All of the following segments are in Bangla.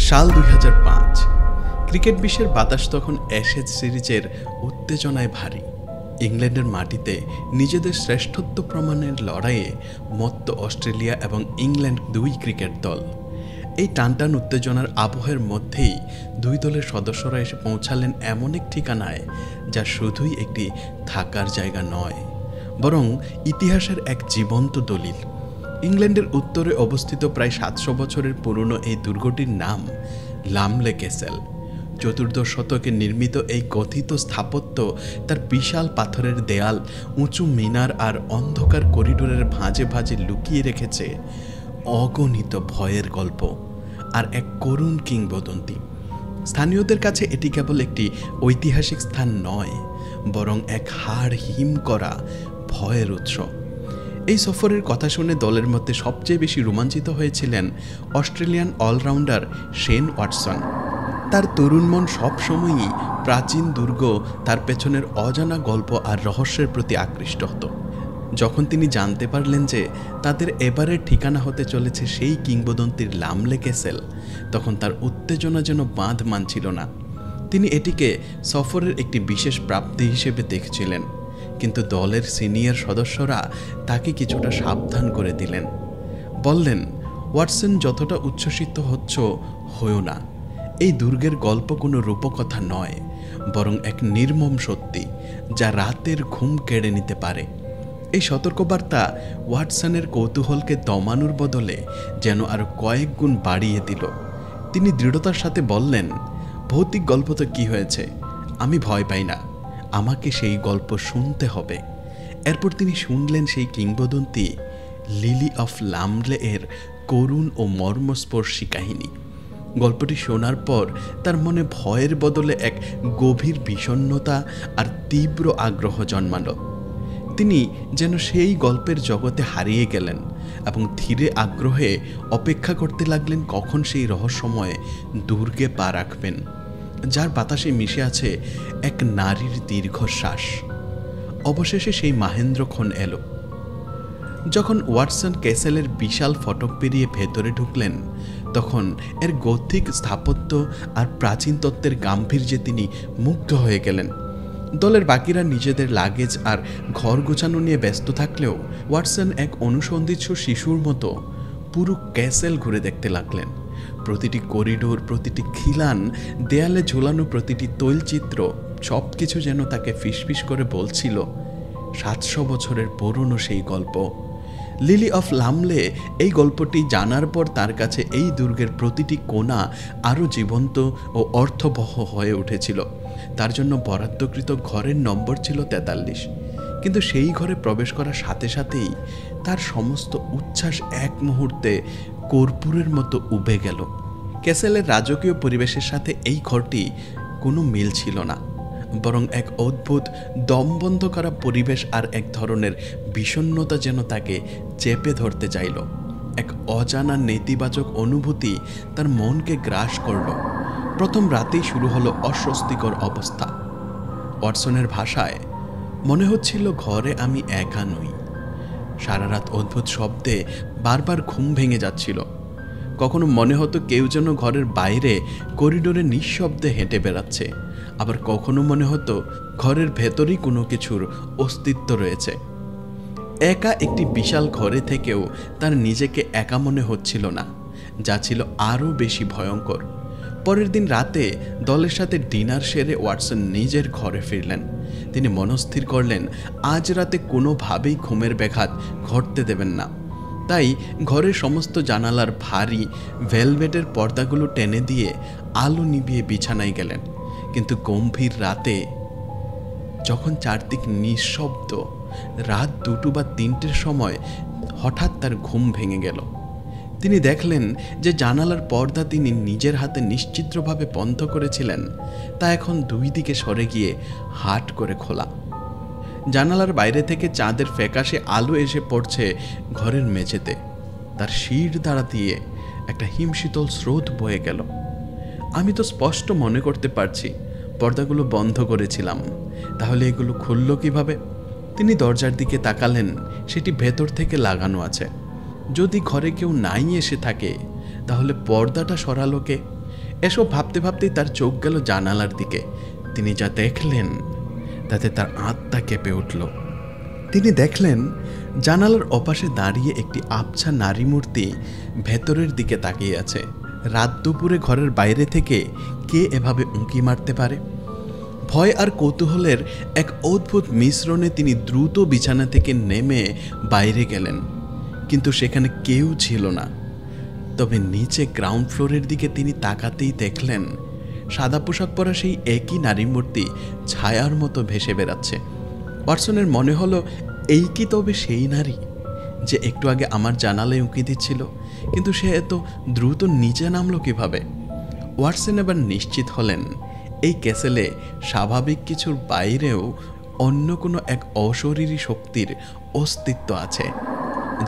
সাল ২০০৫। ক্রিকেট বিশ্বের বাতাস তখন অ্যাশেজ সিরিজের উত্তেজনায় ভারী। ইংল্যান্ডের মাটিতে নিজেদের শ্রেষ্ঠত্ব প্রমাণের লড়াইয়ে মত্ত অস্ট্রেলিয়া এবং ইংল্যান্ড দুই ক্রিকেট দল। এই টানটান উত্তেজনার আবহের মধ্যেই দুই দলের সদস্যরা এসে পৌঁছালেন এমন এক ঠিকানায় যা শুধুই একটি থাকার জায়গা নয়, বরং ইতিহাসের এক জীবন্ত দলিল। ইংল্যান্ডের উত্তরে অবস্থিত প্রায় ৭০০ বছরের পুরনো এই দুর্গটির নাম লামলে ক্যাসেল। চতুর্দশ শতকে নির্মিত এই কথিত স্থাপত্য তার বিশাল পাথরের দেয়াল, উঁচু মিনার আর অন্ধকার করিডোরের ভাঁজে ভাঁজে লুকিয়ে রেখেছে অগণিত ভয়ের গল্প আর এক করুণ কিংবদন্তি। স্থানীয়দের কাছে এটি কেবল একটি ঐতিহাসিক স্থান নয়, বরং এক হাড় হিম করা ভয়ের উৎস। এই সফরের কথা শুনে দলের মধ্যে সবচেয়ে বেশি রোমাঞ্চিত হয়েছিলেন অস্ট্রেলিয়ান অলরাউন্ডার শেন ওয়াটসন। তার তরুণ মন সবসময়ই প্রাচীন দুর্গ, তার পেছনের অজানা গল্প আর রহস্যের প্রতি আকৃষ্ট হতো। যখন তিনি জানতে পারলেন যে তাদের এবারের ঠিকানা হতে চলেছে সেই কিংবদন্তির লামলে ক্যাসেল, তখন তার উত্তেজনা যেন বাঁধ মানছিল না। তিনি এটিকে সফরের একটি বিশেষ প্রাপ্তি হিসেবে দেখছিলেন, কিন্তু দলের সিনিয়র সদস্যরা তাকে কিছুটা সাবধান করে দিলেন। বললেন, ওয়াটসন, যতটা উচ্ছ্বসিত হচ্ছ হয়ো না। এই দুর্গের গল্প কোনো রূপকথা নয়, বরং এক নির্মম সত্যি যা রাতের ঘুম কেড়ে নিতে পারে। এই সতর্কবার্তা ওয়াটসনের কৌতূহলকে দমানোর বদলে যেন আরও কয়েক গুণ বাড়িয়ে দিল। তিনি দৃঢ়তার সাথে বললেন, ভৌতিক গল্প তো কী হয়েছে, আমি ভয় পাই না, আমাকে সেই গল্প শুনতে হবে। এরপর তিনি শুনলেন সেই কিংবদন্তি লিলি অফ লামলে এর করুণ ও মর্মস্পর্শী কাহিনী। গল্পটি শোনার পর তার মনে ভয়ের বদলে এক গভীর বিষণ্ণতা আর তীব্র আগ্রহ জন্মালো। তিনি যেন সেই গল্পের জগতে হারিয়ে গেলেন এবং ধীরে আগ্রহে অপেক্ষা করতে লাগলেন কখন সেই রহস্যময় দুর্গে পা রাখবেন, যার বাতাসে মিশে আছে এক নারীর দীর্ঘশ্বাস। অবশেষে সেই মাহেন্দ্রক্ষণ এলো। যখন ওয়াটসন ক্যাসেলের বিশাল ফটক পেরিয়ে ভেতরে ঢুকলেন, তখন এর গথিক স্থাপত্য আর প্রাচীন তত্ত্বের গাম্ভীর্যে তিনি মুগ্ধ হয়ে গেলেন। দলের বাকিরা নিজেদের লাগেজ আর ঘর গোছানো নিয়ে ব্যস্ত থাকলেও ওয়াটসন এক অনুসন্ধিৎসু শিশুর মতো পুরো ক্যাসেল ঘুরে দেখতে লাগলেন। প্রতিটি করিডোর, প্রতিটি খিলান, দেয়ালে ঝোলানো প্রতিটি তৈলচিত্র, সব কিছু যেন তাকে ফিসফিস করে বলছিল ৭০০ বছরের পুরনো সেই গল্প। লিলি অফ লামলে এই গল্পটি জানার পর তার কাছে এই দুর্গের প্রতিটি কোণা আরও জীবন্ত ও অর্থবহ হয়ে উঠেছিল। তার জন্য বরাদ্দকৃত ঘরের নম্বর ছিল ৪৩, কিন্তু সেই ঘরে প্রবেশ করার সাথে সাথেই তার সমস্ত উচ্ছ্বাস এক মুহূর্তে কর্পূরের মতো উবে গেল। ক্যাসেলের রাজকীয় পরিবেশের সাথে এই ঘরটি কোনো মিল ছিল না, বরং এক অদ্ভুত দমবন্ধ করা পরিবেশ আর এক ধরনের বিষণ্ণতা যেন তাকে চেপে ধরতে চাইল। এক অজানা নেতিবাচক অনুভূতি তার মনকে গ্রাস করল। প্রথম রাতেই শুরু হলো অস্বস্তিকর অবস্থা। ওয়াটসনের ভাষায়, মনে হচ্ছিল ঘরে আমি একা নই। সারা রাত অদ্ভুত শব্দে বারবার ঘুম ভেঙে যাচ্ছিল। কখনো মনে হতো কেউ যেন ঘরের বাইরে করিডোরে নিঃশব্দে হেঁটে বেড়াচ্ছে, আবার কখনো মনে হতো ঘরের ভেতরেই কোনো কিছুর অস্তিত্ব রয়েছে। একা একটি বিশাল ঘরে থেকেও তার নিজেকে একা মনে হচ্ছিল না, যা ছিল আরও বেশি ভয়ঙ্কর। পরের দিন রাতে দলের সাথে ডিনার সেরে ওয়াটসন নিজের ঘরে ফিরলেন। তিনি মনস্থির করলেন আজ রাতে কোনোভাবেই ঘুমের ব্যাঘাত ঘটতে দেবেন না। তাই ঘরের সমস্ত জানালার ভারী ভেলভেটের পর্দাগুলো টেনে দিয়ে আলো নিভিয়ে বিছানায় গেলেন। কিন্তু গম্ভীর রাতে, যখন চারদিক নিঃশব্দ, রাত ২টো বা ৩টের সময় হঠাৎ তার ঘুম ভেঙে গেল। তিনি দেখলেন যে জানালার পর্দা তিনি নিজের হাতে নিশ্চিদ্রভাবে বন্ধ করেছিলেন, তা এখন দুই দিকে সরে গিয়ে হাট করে খোলা। জানালার বাইরে থেকে চাঁদের ফ্যাকাশে আলো এসে পড়ছে ঘরের মেঝেতে। তার শির দ্বারা দিয়ে একটা হিমশীতল স্রোত বয়ে গেল। আমি তো স্পষ্ট মনে করতে পারছি পর্দাগুলো বন্ধ করেছিলাম, তাহলে এগুলো খুলল কিভাবে? তিনি দরজার দিকে তাকালেন, সেটি ভেতর থেকে লাগানো আছে। যদি ঘরে কেউ নাই এসে থাকে, তাহলে পর্দাটা সরালো কে? এসব ভাবতে ভাবতেই তার চোখ গেল জানালার দিকে। তিনি যা দেখলেন তাতে তার আত্মা কেঁপে উঠল। তিনি দেখলেন জানালার ওপাশে দাঁড়িয়ে একটি আবছা নারী মূর্তি ভেতরের দিকে তাকিয়ে আছে। রাত দুপুরে ঘরের বাইরে থেকে কে এভাবে উঁকি মারতে পারে? ভয় আর কৌতূহলের এক অদ্ভুত মিশ্রণে তিনি দ্রুত বিছানা থেকে নেমে বাইরে গেলেন, কিন্তু সেখানে কেউ ছিল না। তবে নিচে গ্রাউন্ড ফ্লোরের দিকে তিনি তাকাতেই দেখলেন সাদা পোশাক পরা সেই একই নারী মূর্তি ছায়ার মতো ভেসে বেড়াচ্ছে। ওয়াটসনের মনে হলো, এই কি তবে সেই নারী যে একটু আগে আমার জানালায় উঁকি দিচ্ছিল? কিন্তু সে এত দ্রুত নিচে নামলো কিভাবে? ওয়াটসন এবার নিশ্চিত হলেন এই ক্যাসেলে স্বাভাবিক কিছুর বাইরেও অন্য কোনো এক অশরীরী শক্তির অস্তিত্ব আছে,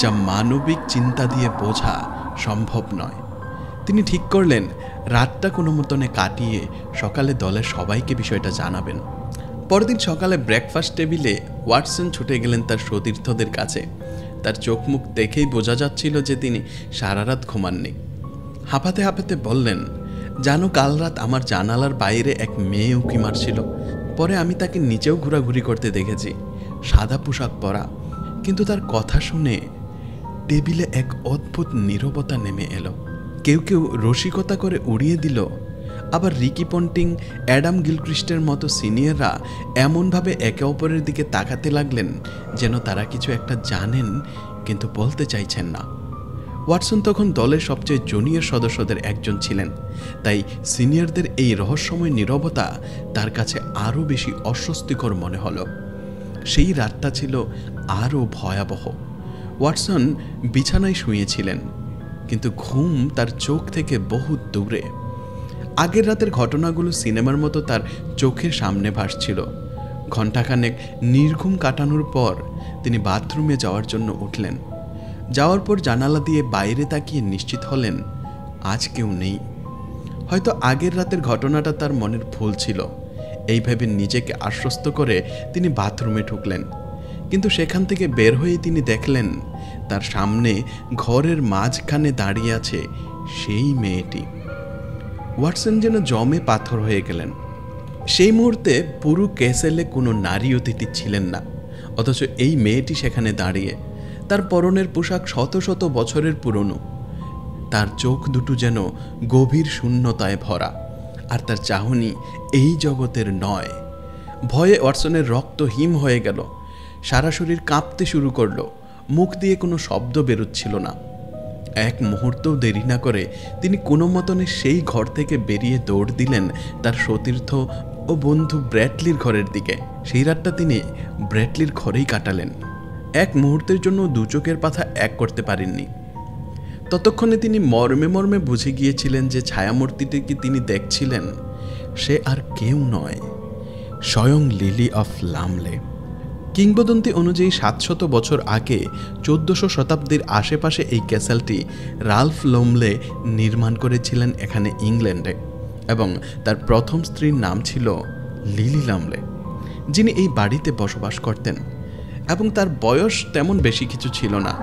যা মানবিক চিন্তা দিয়ে বোঝা সম্ভব নয়। তিনি ঠিক করলেন রাতটা কোনো মতনে কাটিয়ে সকালে দলের সবাইকে বিষয়টা জানাবেন। পরদিন সকালে ব্রেকফাস্ট টেবিলে ওয়াটসন ছুটে গেলেন তার সতীর্থদের কাছে। তার চোখ মুখ দেখেই বোঝা যাচ্ছিল যে তিনি সারা রাত ঘুমাননি। হাঁপাতে হাঁপাতে বললেন, জানো, কাল রাত আমার জানালার বাইরে এক মেয়ে উঁকি মারছিল। পরে আমি তাকে নিচেও ঘোরাঘুরি করতে দেখেছি, সাদা পোশাক পরা। কিন্তু তার কথা শুনে টেবিলে এক অদ্ভুত নীরবতা নেমে এলো। কেউ কেউ রসিকতা করে উড়িয়ে দিল, আবার রিকি পন্টিং, অ্যাডাম গিলক্রিস্টের মতো সিনিয়ররা এমনভাবে একে অপরের দিকে তাকাতে লাগলেন যেন তারা কিছু একটা জানেন কিন্তু বলতে চাইছেন না। ওয়াটসন তখন দলের সবচেয়ে জুনিয়র সদস্যদের একজন ছিলেন, তাই সিনিয়রদের এই রহস্যময় নীরবতা তার কাছে আরও বেশি অস্বস্তিকর মনে হলো। সেই রাতটা ছিল আরও ভয়াবহ। ওয়াটসন বিছানায় শুয়েছিলেন, কিন্তু ঘুম তার চোখ থেকে বহু দূরে। আগের রাতের ঘটনাগুলো সিনেমার মতো তার চোখের সামনে ভাসছিল। ঘণ্টাখানেক নির্ঘুম কাটানোর পর তিনি বাথরুমে যাওয়ার জন্য উঠলেন। যাওয়ার পর জানালা দিয়ে বাইরে তাকিয়ে নিশ্চিত হলেন আজ কেউ নেই। হয়তো আগের রাতের ঘটনাটা তার মনের ভুল ছিল। এই ভেবে নিজেকে আশ্বস্ত করে তিনি বাথরুমে ঢুকলেন, কিন্তু সেখান থেকে বের হয়ে তিনি দেখলেন তার সামনে ঘরের মাঝখানে দাঁড়িয়ে আছে সেই মেয়েটি। ওয়াটসন যেন জমে পাথর হয়ে গেলেন। সেই মুহূর্তে পুরো ক্যাসেলে কোনো নারী অতিথি ছিলেন না, অথচ এই মেয়েটি সেখানে দাঁড়িয়ে। তার পরনের পোশাক শত শত বছরের পুরনো। তার চোখ দুটো যেন গভীর শূন্যতায় ভরা, আর তার চাহনি এই জগতের নয়। ভয়ে ওয়াটসনের রক্ত হিম হয়ে গেল। সারা শরীর কাঁপতে শুরু করলো। মুখ দিয়ে কোনো শব্দ বেরোচ্ছিল না। এক মুহূর্তও দেরি না করে তিনি কোনো মতনে সেই ঘর থেকে বেরিয়ে দৌড় দিলেন তার সতীর্থ ও বন্ধু ব্র্যাডলির ঘরের দিকে। সেই রাতটা তিনি ব্র্যাডলির ঘরেই কাটালেন। এক মুহূর্তের জন্য দু চোখের পাতা এক করতে পারেননি। ততক্ষণে তিনি মর্মে মর্মে বুঝে গিয়েছিলেন যে ছায়ামূর্তিটিকে তিনি দেখছিলেন সে আর কেউ নয়, স্বয়ং লিলি অফ লামলে। কিংবদন্তি অনুযায়ী 700 বছর আগে 1400 শতাব্দীর আশেপাশে এই ক্যাসেলটি রাল্ফ লমলে নির্মাণ করেছিলেন এখানে ইংল্যান্ডে, এবং তার প্রথম স্ত্রীর নাম ছিল লিলি লামলে, যিনি এই বাড়িতে বসবাস করতেন। এবং তার বয়স তেমন বেশি কিছু ছিল না,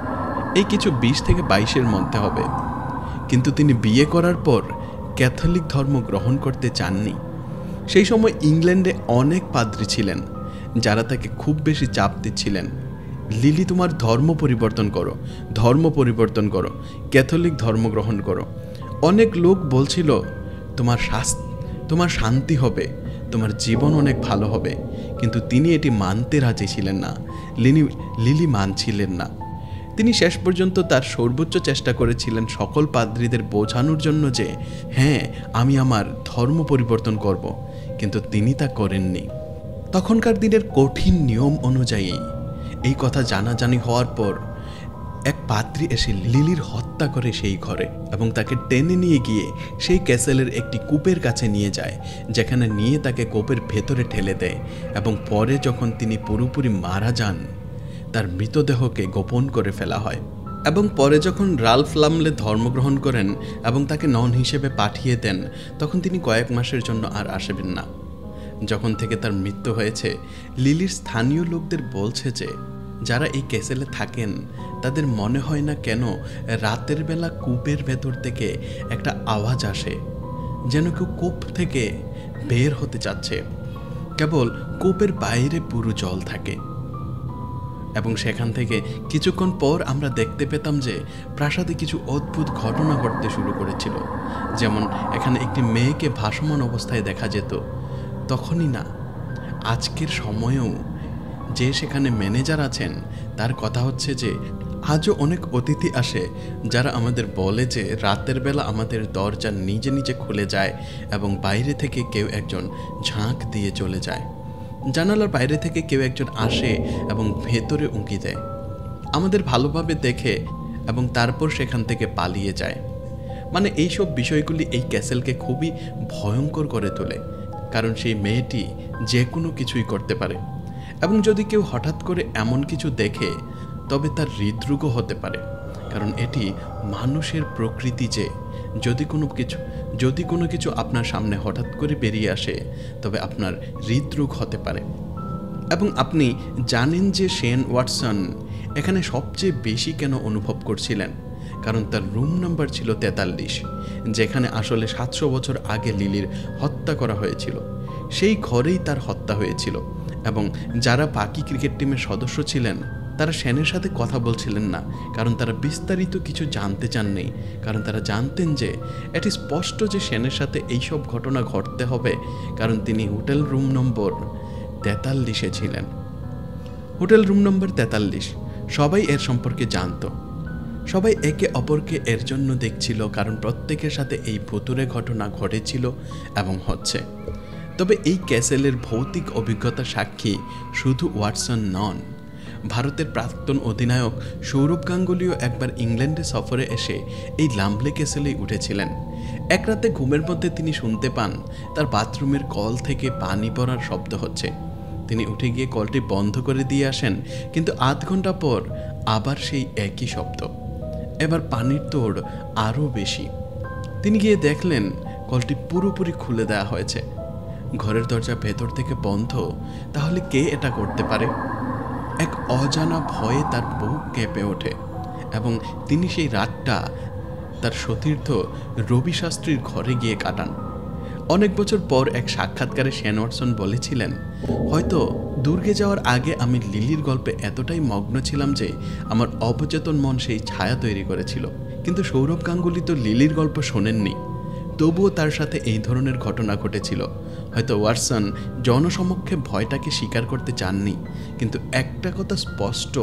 এই কিছু 20 থেকে 22-এর মধ্যে হবে। কিন্তু তিনি বিয়ে করার পর ক্যাথলিক ধর্ম গ্রহণ করতে চাননি। সেই সময় ইংল্যান্ডে অনেক পাদ্রী ছিলেন যারা তাকে খুব বেশি চাপ দিচ্ছিলেন, লিলি তোমার ধর্ম পরিবর্তন করো, ধর্ম পরিবর্তন করো, ক্যাথলিক ধর্ম গ্রহণ করো। অনেক লোক বলছিল তোমার শান্তি হবে, তোমার জীবন অনেক ভালো হবে, কিন্তু তিনি এটি মানতে রাজি ছিলেন না। লিলি মানছিলেন না। তিনি শেষ পর্যন্ত তার সর্বোচ্চ চেষ্টা করেছিলেন সকল পাদ্রীদের বোঝানোর জন্য যে হ্যাঁ, আমি আমার ধর্ম পরিবর্তন করব, কিন্তু তিনি তা করেননি। তখনকার দিনের কঠিন নিয়ম অনুযায়ী এই কথা জানাজানি হওয়ার পর এক পাদ্রী এসে লিলির হত্যা করে সেই ঘরে, এবং তাকে টেনে নিয়ে গিয়ে সেই ক্যাসেলের একটি কূপের কাছে নিয়ে যায়, যেখানে নিয়ে তাকে কূপের ভেতরে ঠেলে দেয়। এবং পরে যখন তিনি পুরোপুরি মারা যান, তার মৃতদেহকে গোপন করে ফেলা হয়। এবং পরে যখন রাল্ফ লামলে ধর্মগ্রহণ করেন এবং তাকে নন হিসেবে পাঠিয়ে দেন, তখন তিনি কয়েক মাসের জন্য আর আসবেন না। যখন থেকে তার মৃত্যু হয়েছে, লিলির স্থানীয় লোকদের বলছে যে যারা এই ক্যাসেলে থাকেন তাদের মনে হয় না কেন রাতের বেলা কূপের ভেতর থেকে একটা আওয়াজ আসে, যেন কেউ কূপ থেকে বের হতে চাচ্ছে। কেবল কূপের বাইরে পুরো জল থাকে। এবং সেখান থেকে কিছুক্ষণ পর আমরা দেখতে পেতাম যে প্রাসাদে কিছু অদ্ভুত ঘটনা ঘটতে শুরু করেছিল। যেমন এখানে একটি মেয়েকে ভাসমান অবস্থায় দেখা যেত। তখনই না, আজকের সময়েও যে সেখানে ম্যানেজার আছেন তার কথা হচ্ছে যে আজও অনেক অতিথি আসে যারা আমাদের বলে যে রাতের বেলা আমাদের দরজা নিজে নিজে খুলে যায় এবং বাইরে থেকে কেউ একজন ঝাঁক দিয়ে চলে যায়। জানালার বাইরে থেকে কেউ একজন আসে এবং ভেতরে উঁকি দেয়, আমাদের ভালোভাবে দেখে এবং তারপর সেখান থেকে পালিয়ে যায়। মানে এইসব বিষয়গুলি এই ক্যাসেলকে খুবই ভয়ঙ্কর করে তোলে, কারণ সেই মেয়েটি যে কোনো কিছুই করতে পারে। এবং যদি কেউ হঠাৎ করে এমন কিছু দেখে তবে তার হৃদরোগও হতে পারে, কারণ এটি মানুষের প্রকৃতি যে যদি কোনো কিছু আপনার সামনে হঠাৎ করে বেরিয়ে আসে তবে আপনার হৃদরোগ হতে পারে। এবং আপনি জানেন যে শেন ওয়াটসন এখানে সবচেয়ে বেশি কেন অনুভব করছিলেন, কারণ তার রুম নাম্বার ছিল 43, যেখানে আসলে 700 বছর আগে লিলির হত্যা করা হয়েছিল। সেই ঘরেই তার হত্যা হয়েছিল। এবং যারা বাকি ক্রিকেট টিমের সদস্য ছিলেন তারা শেনের সাথে কথা বলছিলেন না, কারণ তারা বিস্তারিত কিছু জানতে চাননি, কারণ তারা জানতেন যে এটি স্পষ্ট যে শেনের সাথে এইসব ঘটনা ঘটতে হবে, কারণ তিনি হোটেল রুম নম্বর 43-এ ছিলেন। হোটেল রুম নম্বর 43, সবাই এর সম্পর্কে জানত। সবাই একে অপরকে এর জন্য দেখছিল, কারণ প্রত্যেকের সাথে এই ভুতুড়ে ঘটনা ঘটেছিল এবং হচ্ছে। তবে এই ক্যাসেলের ভৌতিক অভিজ্ঞতা সাক্ষী শুধু ওয়াটসন নন, ভারতের প্রাক্তন অধিনায়ক সৌরভ গাঙ্গুলিও একবার ইংল্যান্ডে সফরে এসে এই লামলে ক্যাসেলেই উঠেছিলেন। এক রাতে ঘুমের মধ্যে তিনি শুনতে পান তার বাথরুমের কল থেকে পানি পড়ার শব্দ হচ্ছে। তিনি উঠে গিয়ে কলটি বন্ধ করে দিয়ে আসেন, কিন্তু আধ ঘন্টা পর আবার সেই একই শব্দ। এবার পানির তোড় আরও বেশি। তিনি গিয়ে দেখলেন কলটি পুরোপুরি খুলে দেওয়া হয়েছে। ঘরের দরজা ভেতর থেকে বন্ধ। তাহলে কে এটা করতে পারে? এক অজানা ভয়ে তার বুক কেঁপে ওঠে এবং তিনি সেই রাতটা তার সতীর্থ রবি শাস্ত্রীর ঘরে গিয়ে কাটান। অনেক বছর পর এক সাক্ষাৎকারে শেন ওয়াটসন বলেছিলেন, হয়তো দুর্গে যাওয়ার আগে আমি লিলির গল্পে এতটাই মগ্ন ছিলাম যে আমার অবচেতন মন সেই ছায়া তৈরি করেছিল। কিন্তু সৌরভ গাঙ্গুলি তো লিলির গল্প শোনেননি, তবুও তার সাথে এই ধরনের ঘটনা ঘটেছিল। হয়তো ওয়াটসন জনসমক্ষে ভয়টাকে স্বীকার করতে চাননি, কিন্তু একটা কথা স্পষ্ট,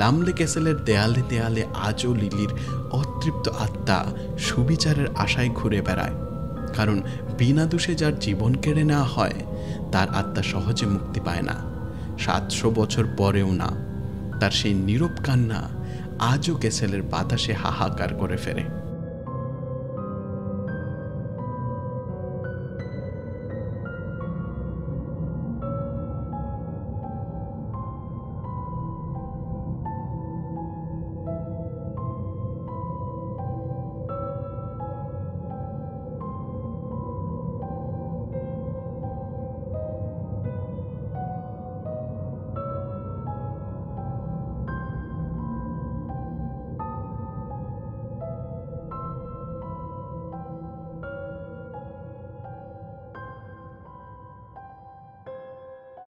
লামলে ক্যাসেলের দেয়ালে দেয়ালে আজও লিলির অতৃপ্ত আত্মা সুবিচারের আশায় ঘুরে বেড়ায়। কারণ বিনা দোষে যার জীবন কেড়ে নেওয়া হয় তার আত্মা সহজে মুক্তি পায় না, 700 বছর পরেও না। তার সেই নীরব কান্না আজও ক্যাসেলের বাতাসে হাহাকার করে ফেরে।